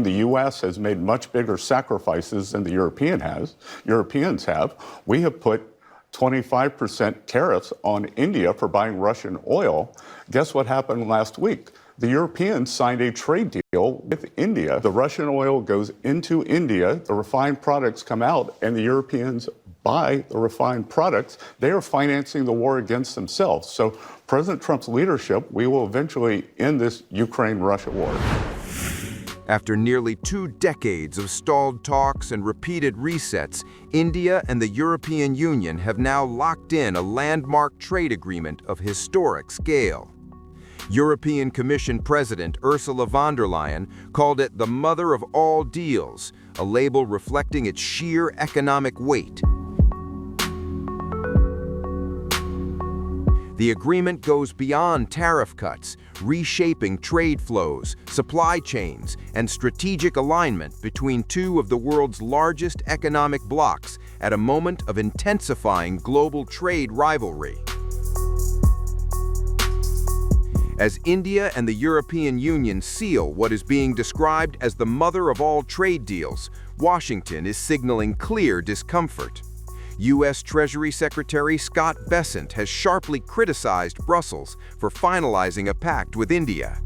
The U.S. has made much bigger sacrifices than the Europeans have. We have put 25% tariffs on India for buying Russian oil. Guess what happened last week? The Europeans signed a trade deal with India. The Russian oil goes into India, the refined products come out, and the Europeans buy the refined products. They are financing the war against themselves. So President Trump's leadership, we will eventually end this Ukraine-Russia war. After nearly 2 decades of stalled talks and repeated resets, India and the European Union have now locked in a landmark trade agreement of historic scale. European Commission President Ursula von der Leyen called it the mother of all deals, a label reflecting its sheer economic weight. The agreement goes beyond tariff cuts, reshaping trade flows, supply chains, and strategic alignment between two of the world's largest economic blocs at a moment of intensifying global trade rivalry. As India and the European Union seal what is being described as the mother of all trade deals, Washington is signaling clear discomfort. U.S. Treasury Secretary Scott Bessent has sharply criticized Brussels for finalizing a pact with India.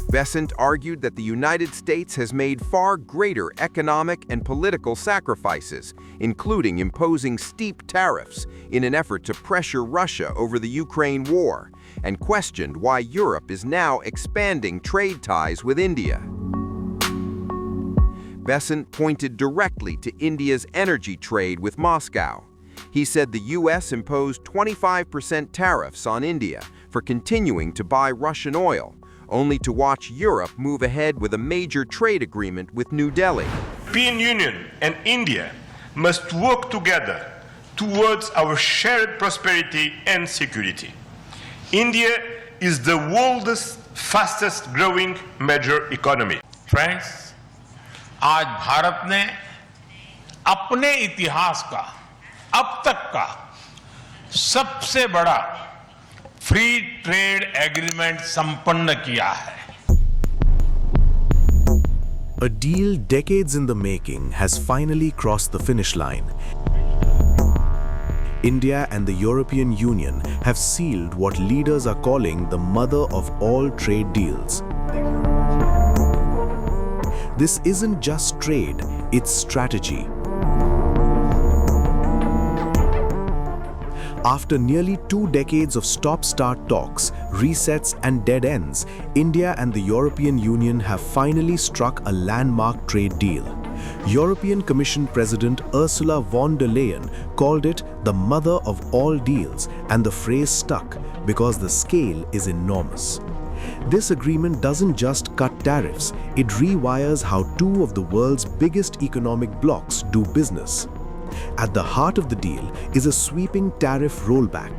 Bessent argued that the United States has made far greater economic and political sacrifices, including imposing steep tariffs in an effort to pressure Russia over the Ukraine war, and questioned why Europe is now expanding trade ties with India. Bessent pointed directly to India's energy trade with Moscow. He said the U.S. imposed 25% tariffs on India for continuing to buy Russian oil, only to watch Europe move ahead with a major trade agreement with New Delhi. European Union and India must work together towards our shared prosperity and security. India is the world's fastest growing major economy. Friends, आज भारत ने अपने इतिहास का अब तक का सबसे बड़ा फ्री ट्रेड एग्रीमेंट संपन्न किया है. A deal decades in the making has finally crossed the finish line. India and the European Union have sealed what leaders are calling the mother of all trade deals. This isn't just trade, it's strategy. After nearly 2 decades of stop-start talks, resets and dead ends, India and the European Union have finally struck a landmark trade deal. European Commission President Ursula von der Leyen called it the mother of all deals, and the phrase stuck because the scale is enormous. This agreement doesn't just cut tariffs, it rewires how two of the world's biggest economic blocs do business. At the heart of the deal is a sweeping tariff rollback.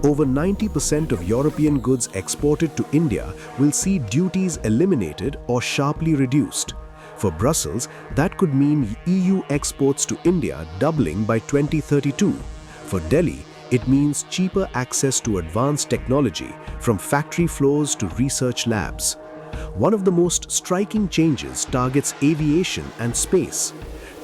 Over 90% of European goods exported to India will see duties eliminated or sharply reduced. For Brussels, that could mean EU exports to India doubling by 2032. For Delhi, it means cheaper access to advanced technology, from factory floors to research labs. One of the most striking changes targets aviation and space.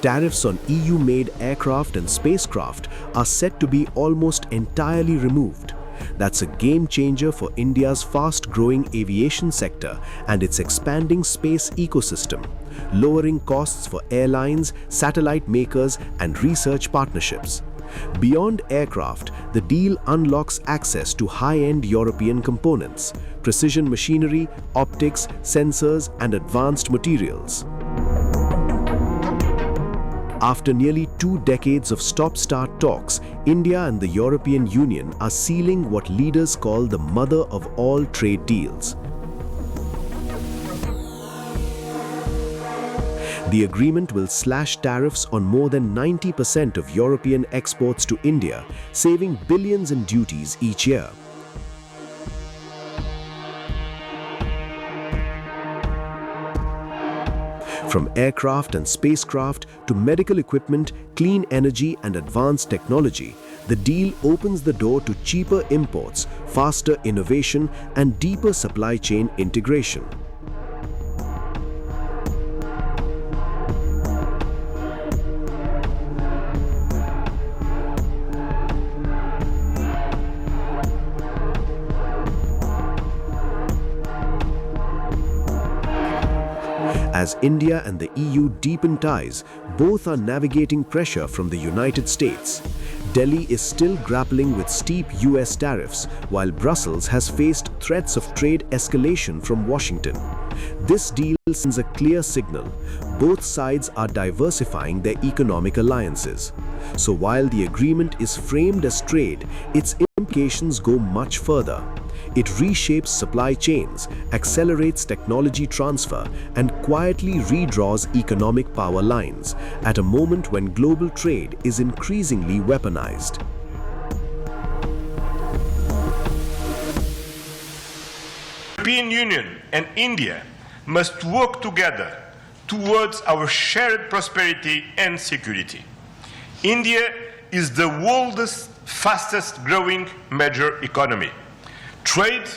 Tariffs on EU-made aircraft and spacecraft are set to be almost entirely removed. That's a game changer for India's fast-growing aviation sector and its expanding space ecosystem, lowering costs for airlines, satellite makers, and research partnerships. Beyond aircraft, the deal unlocks access to high-end European components, precision machinery, optics, sensors, and advanced materials. After nearly 2 decades of stop-start talks, India and the European Union are sealing what leaders call the mother of all trade deals. The agreement will slash tariffs on more than 90% of European exports to India, saving billions in duties each year. From aircraft and spacecraft to medical equipment, clean energy, and advanced technology, the deal opens the door to cheaper imports, faster innovation, and deeper supply chain integration. As India and the EU deepen ties, both are navigating pressure from the United States. Delhi is still grappling with steep US tariffs, while Brussels has faced threats of trade escalation from Washington. This deal sends a clear signal. Both sides are diversifying their economic alliances. So while the agreement is framed as trade, its implications go much further. It reshapes supply chains, accelerates technology transfer, and quietly redraws economic power lines at a moment when global trade is increasingly weaponized. The European Union and India must work together towards our shared prosperity and security. India is the world's fastest growing major economy. Trade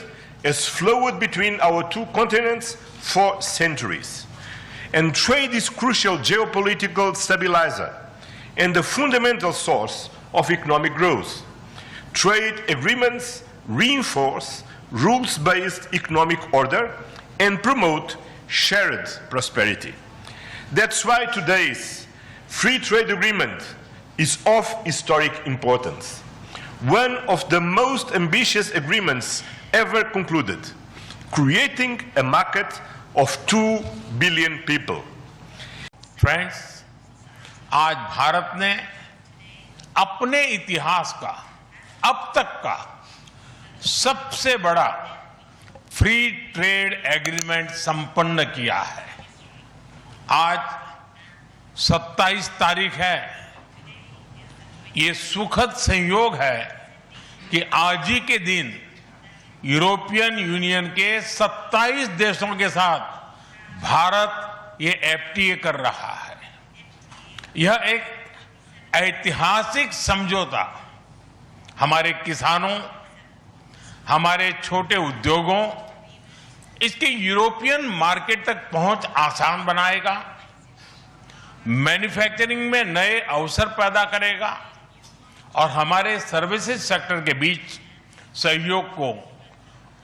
has flowed between our two continents for centuries. And trade is crucial geopolitical stabilizer and the fundamental source of economic growth. Trade agreements reinforce rules-based economic order and promote shared prosperity. That's why today's free trade agreement is of historic importance. One of the most ambitious agreements ever concluded, creating a market of 2 billion people. Friends, आज भारत ने अपने इतिहास का अब तक का सबसे बड़ा फ्री ट्रेड एग्रीमेंट संपन्न किया है। आज 27 तारीख है। ये सुखद संयोग है कि आज ही के दिन यूरोपियन यूनियन के 27 देशों के साथ भारत ये एफटीए कर रहा है। यह एक ऐतिहासिक समझौता हमारे किसानों, हमारे छोटे उद्योगों, इसके यूरोपियन मार्केट तक पहुंच आसान बनाएगा, मैन्युफैक्चरिंग में नए अवसर पैदा करेगा और हमारे सर्विसेज सेक्टर के बीच सहयोग को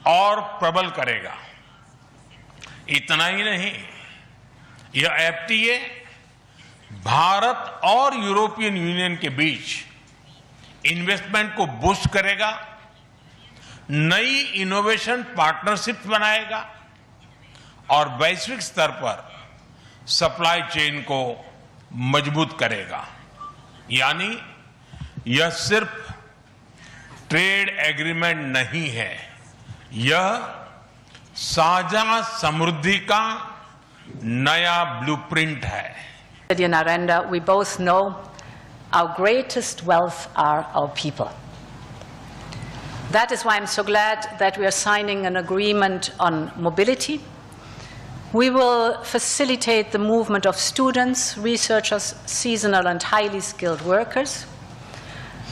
और प्रबल करेगा। इतना ही नहीं, यह एफटीए भारत और यूरोपियन यूनियन के बीच इन्वेस्टमेंट को बूस्ट करेगा, नई इनोवेशन पार्टनरशिप बनाएगा और वैश्विक स्तर पर सप्लाई चेन को मजबूत करेगा। यानी यह सिर्फ ट्रेड एग्रीमेंट नहीं है, यह साझा समृद्धि का नया ब्लूप्रिंट है। President Narendra, we both know our greatest wealth are our people. That is why I'm so glad that we are signing an agreement on mobility. We will facilitate the movement of students, researchers, seasonal and highly skilled workers.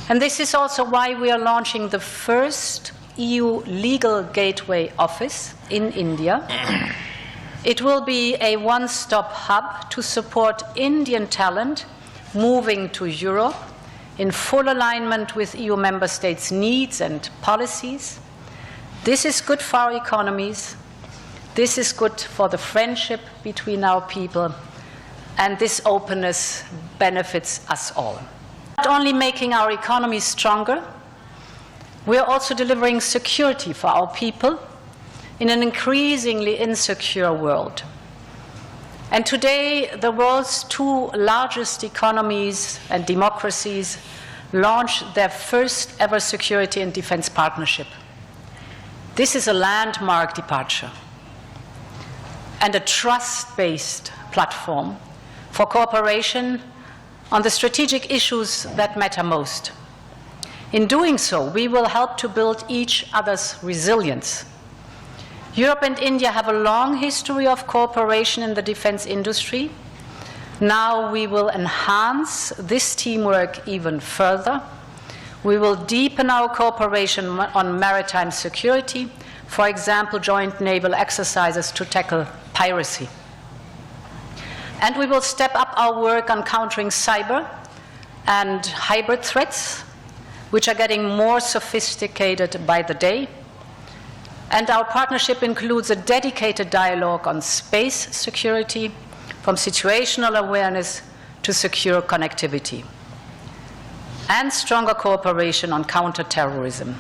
And this is also why we are launching the first EU Legal Gateway Office in India. It will be a one-stop hub to support Indian talent moving to Europe in full alignment with EU member states' needs and policies. This is good for our economies. This is good for the friendship between our people. And this openness benefits us all. Not only making our economies stronger, we are also delivering security for our people in an increasingly insecure world. And today, the world's two largest economies and democracies launch their first ever security and defense partnership. This is a landmark departure and a trust-based platform for cooperation on the strategic issues that matter most. In doing so, we will help to build each other's resilience. Europe and India have a long history of cooperation in the defense industry. Now we will enhance this teamwork even further. We will deepen our cooperation on maritime security, for example, joint naval exercises to tackle piracy. And we will step up our work on countering cyber and hybrid threats, which are getting more sophisticated by the day. And our partnership includes a dedicated dialogue on space security, from situational awareness to secure connectivity, and stronger cooperation on counterterrorism.